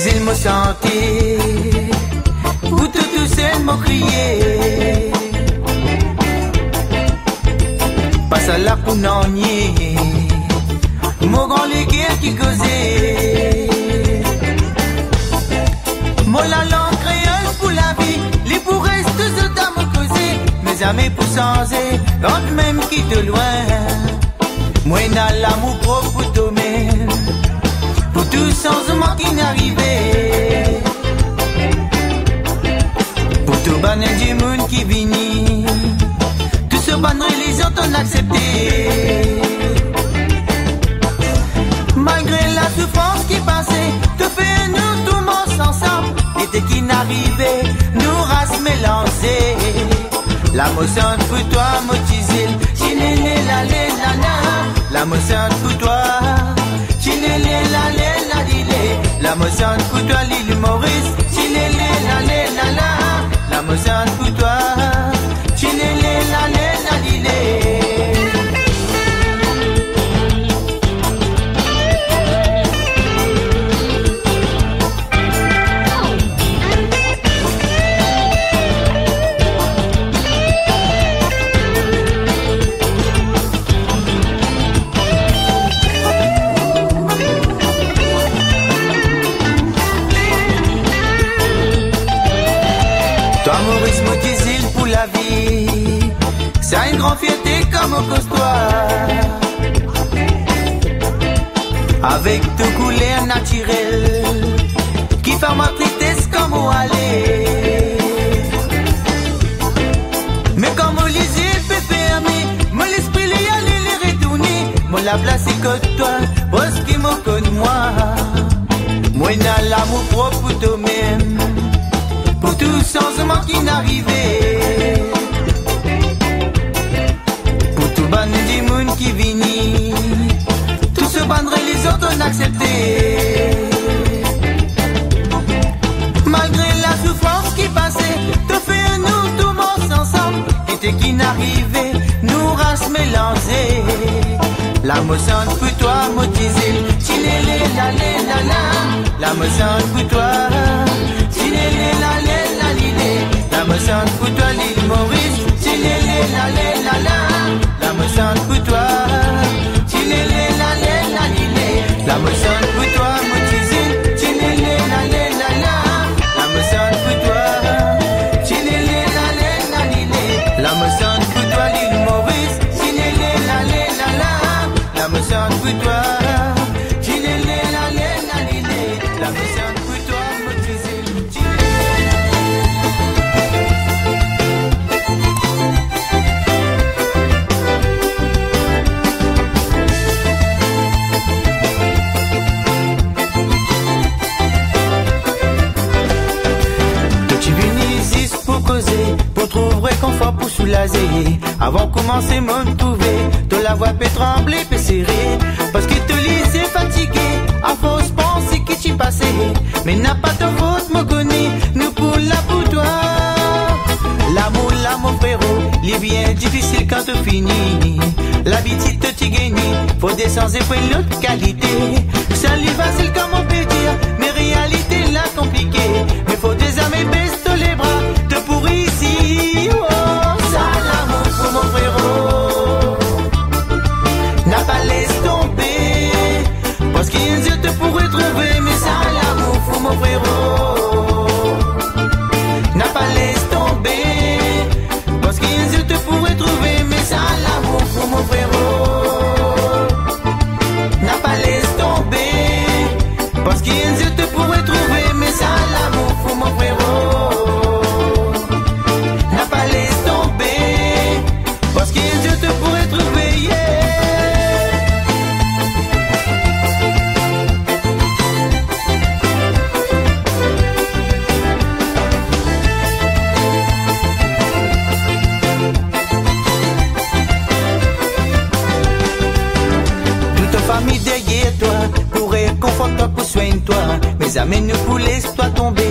ils m'ont senti, pour tout seul m'ont crié. Passe à la pour n'ennier, mon grand les guerres qui causaient. Mon la langue créole pour la vie, les pour rester de dames causer. Mes amis pour changer, quand même qui de loin. Moi n'a l'amour propre pour toi-même, pour tout changement qui n'arrivait. Pour tout banner du monde qui vient, tout ce banner les autres ont accepté. Malgré la souffrance qui passait, te fait nous tout le monde ensemble. Et dès qu'il n'arrivait, nous races mélangées. La motion pour toi, motisil, chinele la le la na. La motion pour toi, chinele la le la dile. La motion pour toi, l'île Maurice, chinele la le la la. La motion pour toi, chinele la le la dile. Maurice Moutisil pour la vie, c'est une grande fierté comme au costoir. Avec tout couleur naturel, qui fait ma tristesse comme au aller. Mais comme au lycée peut fermer, mon esprit les aller les retourner. Mon la place est que toi, parce qu'il me connaît moi. Moi n'a l'amour propre pour toi-même, pour tout changement qui n'arrivait. Pour tout banner du monde qui vient, tout ce banner les autres ont accepté. Malgré la souffrance qui passait, te fait nous tout le monde ensemble. Et dès qu'il n'arrivait, nous races mélangées. La motion pour toi, motisil, chinele la le la la. La motion pour toi, chinele la le la lile. La motion pour toi, l'île Maurice, chinele la le la la. La motion pour toi, chinele la le la lile. La motion pour toi, motisil, chinele la le la la. La motion pour toi, chinele la le la lile. La motion pour toi, l'île Maurice, chinele la le la la. La motion pour toi, chinele la le la lile. La motion pour toi, motisil, pour trouver confort, pour soulager. Avant de commencer, me trouver, de la voix peut trembler, peut serrer. Parce que te laisser fatigué, à force penser que tu passé. Mais n'a pas de faute, me connais, nous pour la pour toi. L'amour frérot, il est bien difficile quand tu finis. L'habitude de tu gagnes, faut descendre pour une autre qualité. Ça lui facile comme on peut dire, mais réalité là compliqué. Mais faut des amis baisse les bras, te pour ici. Oh, ça l'amour pour mon frérot, n'a pas laisse tomber. Parce qu'un Dieu te pourrait trouver, mais ça l'amour pour mon frérot, n'a pas laisse tomber. Parce qu'un Dieu te pourrait trouver, mais ça l'amour pour mon frérot, n'a pas laisse tomber. Parce qu'un Dieu te pourrait trouver, mais ça l'amour pour mon frérot, n'a pas laisse tomber. Parce qu'un Dieu te pourrait trouver, yeah. Famille derrière toi, pour réconforter, pour soigner toi. Mes amis, ne vous laisse toi tomber.